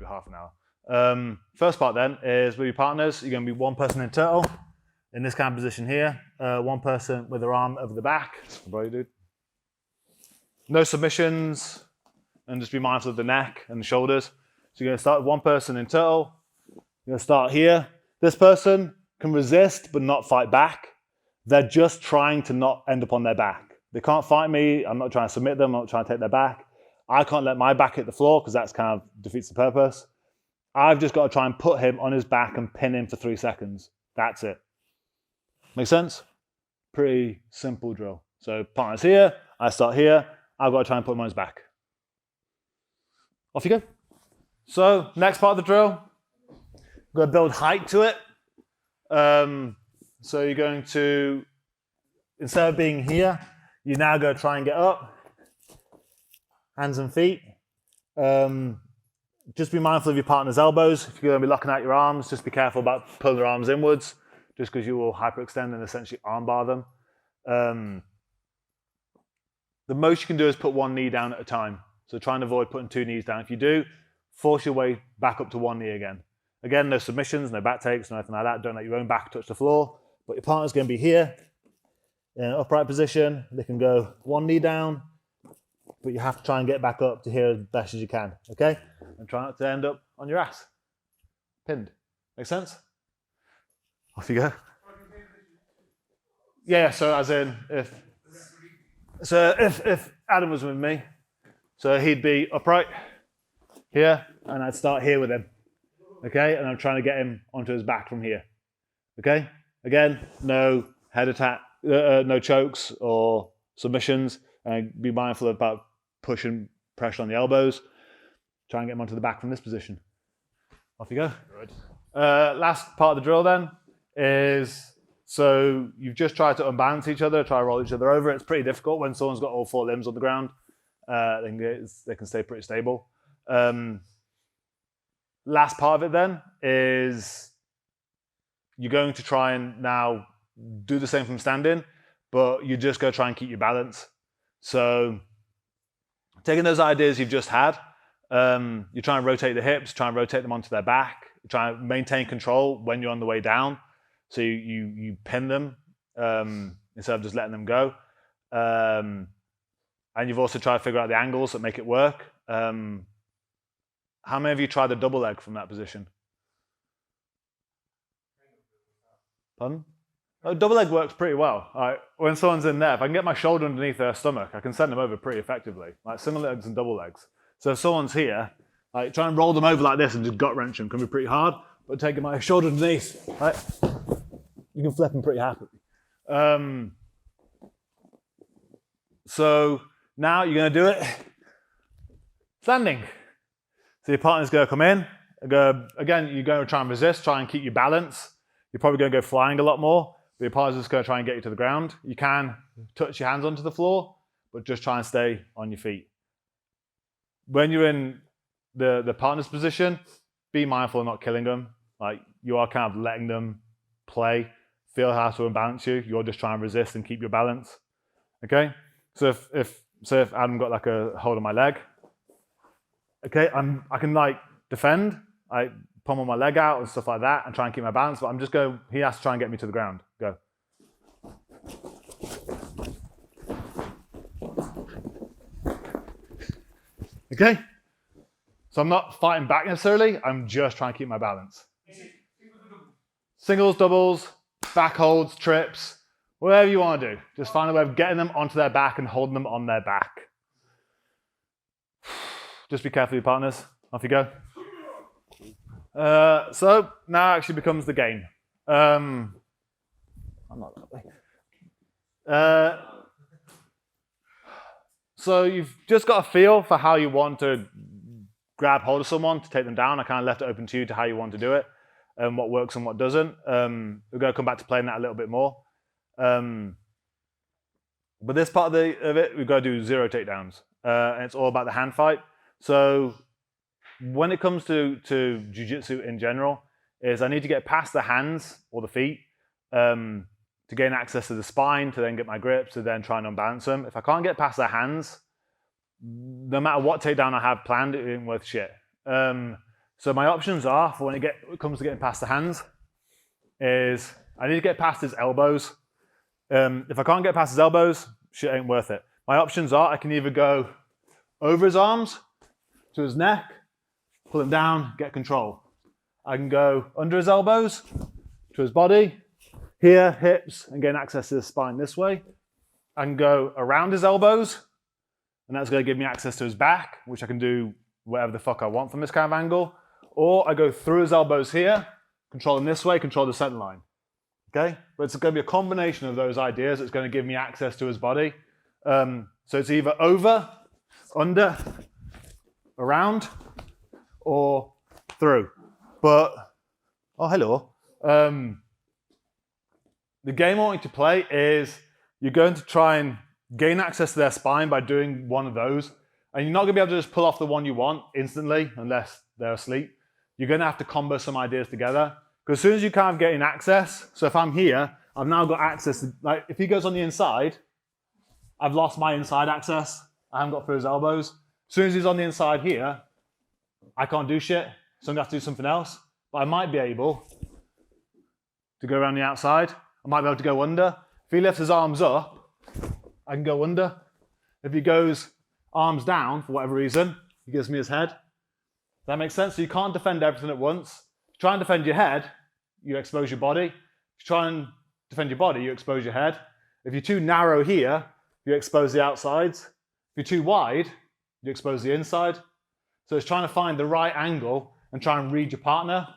maybe half an hour. First part then is with your partners, you're going to be one person in turtle, in this kind of position here, one person with their arm over the back. Dude. No submissions, and just be mindful of the neck and the shoulders. So you're going to start with one person in turtle. You're going to start here. This person can resist but not fight back. They're just trying to not end up on their back. They can't fight me. I'm not trying to submit them. I'm not trying to take their back. I can't let my back hit the floor because that's kind of defeats the purpose. I've just got to try and put him on his back and pin him for 3 seconds. That's it. Make sense? Pretty simple drill. So partner's here. I start here. I've got to try and put him on his back. Off you go. So next part of the drill, we're going to build height to it. So you're going to, instead of being here, you now go try and get up. Hands and feet. Just be mindful of your partner's elbows. If you're going to be locking out your arms, just be careful about pulling their arms inwards, just because you will hyperextend and essentially armbar them. The most you can do is put one knee down at a time. So try and avoid putting 2 knees down. If you do, force your way back up to 1 knee again. Again, no submissions, no back takes, nothing like that. Don't let your own back touch the floor. But your partner's going to be here in an upright position. They can go 1 knee down, but you have to try and get back up to here as best as you can, okay? And try not to end up on your ass, pinned. Make sense? Off you go. Yeah, so as in, if Adam was with me, so he'd be upright here, and I'd start here with him, okay? And I'm trying to get him onto his back from here, okay? Again, no head attack, no chokes or submissions, and be mindful about pushing pressure on the elbows. Try and get him onto the back from this position. Off you go. Good. Last part of the drill then is, so you've just tried to unbalance each other, try to roll each other over. It's pretty difficult when someone's got all 4 limbs on the ground. They can stay pretty stable. Last part of it then is you're going to try and now do the same from standing, but you just go try and keep your balance. So taking those ideas you've just had, you try and rotate the hips, try and rotate them onto their back, try and maintain control when you're on the way down. So you pin them instead of just letting them go. And you've also tried to figure out the angles that make it work. How many of you tried the double leg from that position? Pardon? Oh, double leg works pretty well. When someone's in there, if I can get my shoulder underneath their stomach, I can send them over pretty effectively. Like single legs and double legs. So if someone's here, try and roll them over like this and just gut wrench them. Can be pretty hard, but taking my shoulder underneath, right, you can flip them pretty happily. So now you're going to do it standing. So your partner's going to come in. Again, you're going to try and resist, try and keep your balance. You're probably going to go flying a lot more, but your partner's just going to try and get you to the ground. You can touch your hands onto the floor, but just try and stay on your feet. When you're in the partner's position, be mindful of not killing them. Like you are kind of letting them play, feel how to unbalance you. You're just trying to resist and keep your balance. Okay? So if Adam got like a hold on my leg, okay, I can like defend, I pummel my leg out and stuff like that and try and keep my balance, but I'm just going, he has to try and get me to the ground. Go. Okay? So I'm not fighting back necessarily, I'm just trying to keep my balance. Singles, doubles, back holds, trips, whatever you want to do. Just find a way of getting them onto their back and holding them on their back. Just be careful with your partners. Off you go. So now actually becomes the game. I'm not that way. So you've just got a feel for how you want to grab hold of someone to take them down. I kind of left it open to you to how you want to do it and what works and what doesn't. We're going to come back to playing that a little bit more. But this part of it, we've got to do 0 takedowns. And it's all about the hand fight. So when it comes to jiu-jitsu in general, is I need to get past the hands or the feet to gain access to the spine, to then get my grips, to then try and unbalance them. If I can't get past the hands, no matter what takedown I have planned, it ain't worth shit. So So my options are, for when it comes to getting past the hands, is I need to get past his elbows. If I can't get past his elbows, shit ain't worth it. My options are, I can either go over his arms, to his neck, pull him down, get control. I can go under his elbows, to his body, here, hips, and gain access to his spine this way. I can go around his elbows, and that's going to give me access to his back, which I can do whatever the fuck I want from this kind of angle. Or I go through his elbows here, control him this way, control the center line. Okay? But it's going to be a combination of those ideas that's going to give me access to his body. So it's either over, under, around, or through. But, oh, hello. The game I want you to play is you're going to try and gain access to their spine by doing one of those. And you're not going to be able to just pull off the one you want instantly unless they're asleep. You're going to have to combo some ideas together. Because as soon as you kind of get in access, so if I'm here, I've now got access to, like, if he goes on the inside, I've lost my inside access. I haven't got through his elbows. As soon as he's on the inside here, I can't do shit, so I'm going to have to do something else. But I might be able to go around the outside. I might be able to go under. If he lifts his arms up, I can go under. If he goes arms down, for whatever reason, he gives me his head. Does that make sense? So you can't defend everything at once. If you try and defend your head, you expose your body. If you try and defend your body, you expose your head. If you're too narrow here, you expose the outsides. If you're too wide, you expose the inside. So it's trying to find the right angle and try and read your partner.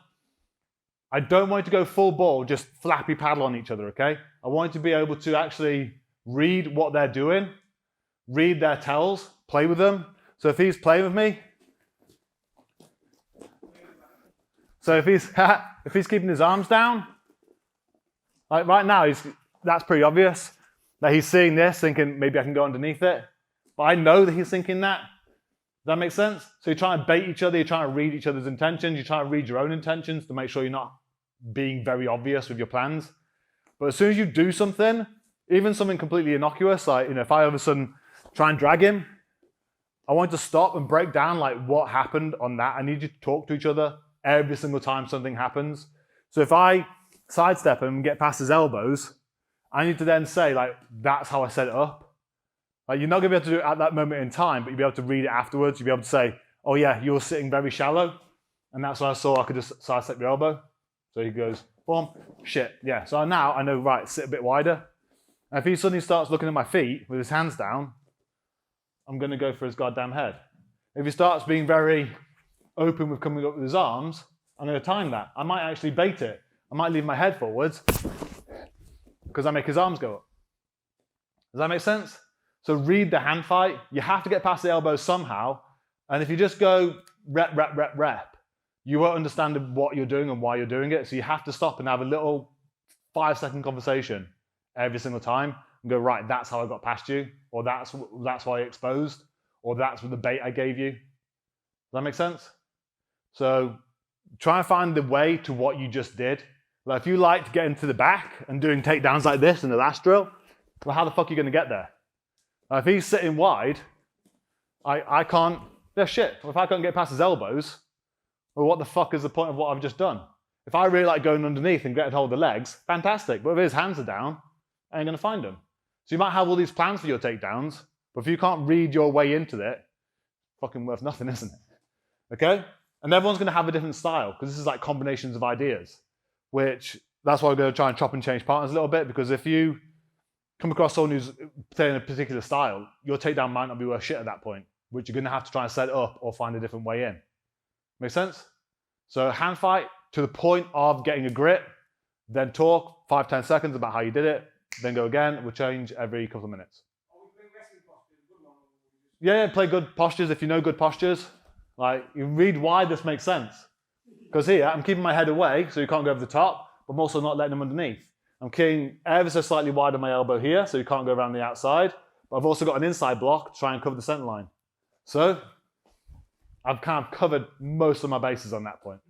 I don't want you to go full ball, just flappy paddle on each other, okay? I want you to be able to actually read what they're doing, read their tells, play with them. So if he's playing with me, so if he's keeping his arms down, like right now, that's pretty obvious that he's seeing this, thinking maybe I can go underneath it. But I know that he's thinking that. Does that make sense? So you're trying to bait each other, you're trying to read each other's intentions, you're trying to read your own intentions to make sure you're not being very obvious with your plans. But as soon as you do something, even something completely innocuous, like, if I all of a sudden try and drag him, I want you to stop and break down like what happened on that. I need you to talk to each other every single time something happens. So if I sidestep him and get past his elbows, I need to then say, like, that's how I set it up. Like, you're not going to be able to do it at that moment in time, but you'll be able to read it afterwards. You'll be able to say, oh yeah, you were sitting very shallow, and that's what I saw. I could just sidestep your elbow. So he goes, boom, shit, yeah. So now I know, right, sit a bit wider. And if he suddenly starts looking at my feet with his hands down, I'm going to go for his goddamn head. If he starts being very open with coming up with his arms, I'm going to time that. I might actually bait it. I might leave my head forwards because I make his arms go up. Does that make sense? So read the hand fight. You have to get past the elbows somehow. And if you just go rep, rep, rep, rep, you won't understand what you're doing and why you're doing it. So you have to stop and have a little 5-second conversation every single time and go, right, that's how I got past you, or that's why I exposed, or that's the bait I gave you. Does that make sense? So try and find the way to what you just did. Like, if you like to get into the back and doing takedowns like this in the last drill, well, how the fuck are you going to get there? If he's sitting wide, I can't, shit. If I can't get past his elbows, well, what the fuck is the point of what I've just done? If I really like going underneath and getting hold of the legs, fantastic. But if his hands are down, I ain't going to find him. So you might have all these plans for your takedowns, but if you can't read your way into it, fucking worth nothing, isn't it? Okay? And everyone's going to have a different style, because this is like combinations of ideas, which that's why we're going to try and chop and change partners a little bit, because if you come across someone who's playing a particular style, your takedown might not be worth shit at that point, which you're going to have to try and set it up or find a different way in. Make sense? So hand fight to the point of getting a grip, then talk 5-10 seconds about how you did it, then go again. We'll change every couple of minutes. Yeah, play good postures if you know good postures. Like, you read why this makes sense. Because here, I'm keeping my head away so you can't go over the top, but I'm also not letting them underneath. I'm keeping ever so slightly wide on my elbow here so you can't go around the outside, but I've also got an inside block to try and cover the center line. So I've kind of covered most of my bases on that point,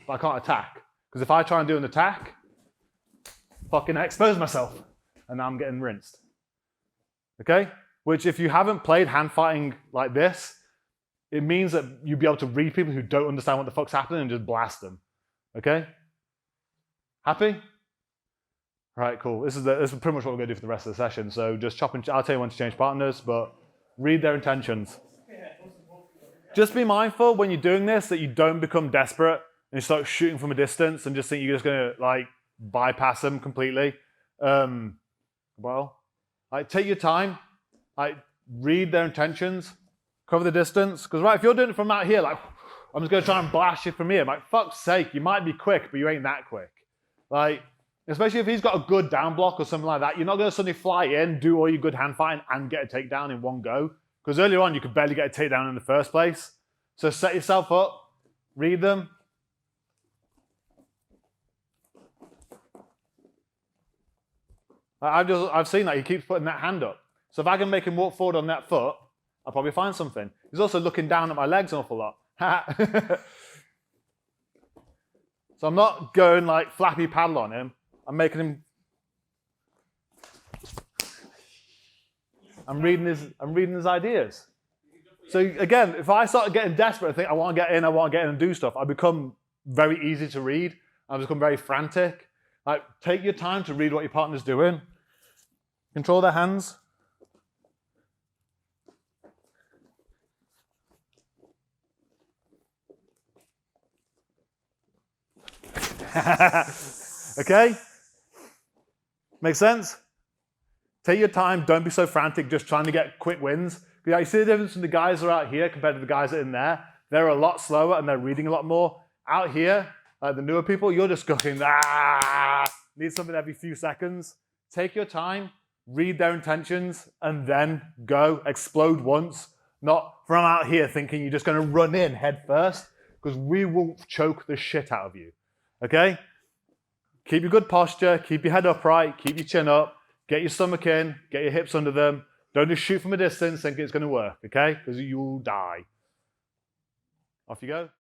but I can't attack. Because if I try and do an attack, fucking expose myself, and now I'm getting rinsed. Okay? Which, if you haven't played hand fighting like this, It means that you'll be able to read people who don't understand what the fuck's happening and just blast them. Okay? Happy? Right, cool. This is pretty much what we're going to do for the rest of the session. So just chop and I'll tell you when to change partners, but read their intentions. Just be mindful when you're doing this that you don't become desperate and you start shooting from a distance and just think you're just going to like bypass them completely. Take your time. Read their intentions. Cover the distance. Because if you're doing it from out here, like I'm just going to try and blast you from here. Like fuck's sake, you might be quick, but you ain't that quick. Like. Especially if he's got a good down block or something like that, you're not going to suddenly fly in, do all your good hand fighting, and get a takedown in one go. Because earlier on, you could barely get a takedown in the first place. So set yourself up, read them. I've seen that. He keeps putting that hand up. So if I can make him walk forward on that foot, I'll probably find something. He's also looking down at my legs an awful lot. So I'm not going like flappy paddle on him. I'm making him. I'm reading his ideas. So again, if I start getting desperate and think I want to get in and do stuff, I become very easy to read. I become very frantic. Like, take your time to read what your partner's doing. Control their hands. Okay? Makes sense? Take your time. Don't be so frantic just trying to get quick wins. You see the difference in the guys that are out here compared to the guys that are in there? They're a lot slower and they're reading a lot more. Out here, the newer people, you're just going, need something every few seconds. Take your time, read their intentions, and then go. Explode once. Not from out here thinking you're just going to run in head first, because we will choke the shit out of you. Okay? Keep your good posture, keep your head upright, keep your chin up, get your stomach in, get your hips under them. Don't just shoot from a distance thinking it's going to work, okay? Because you'll die. Off you go.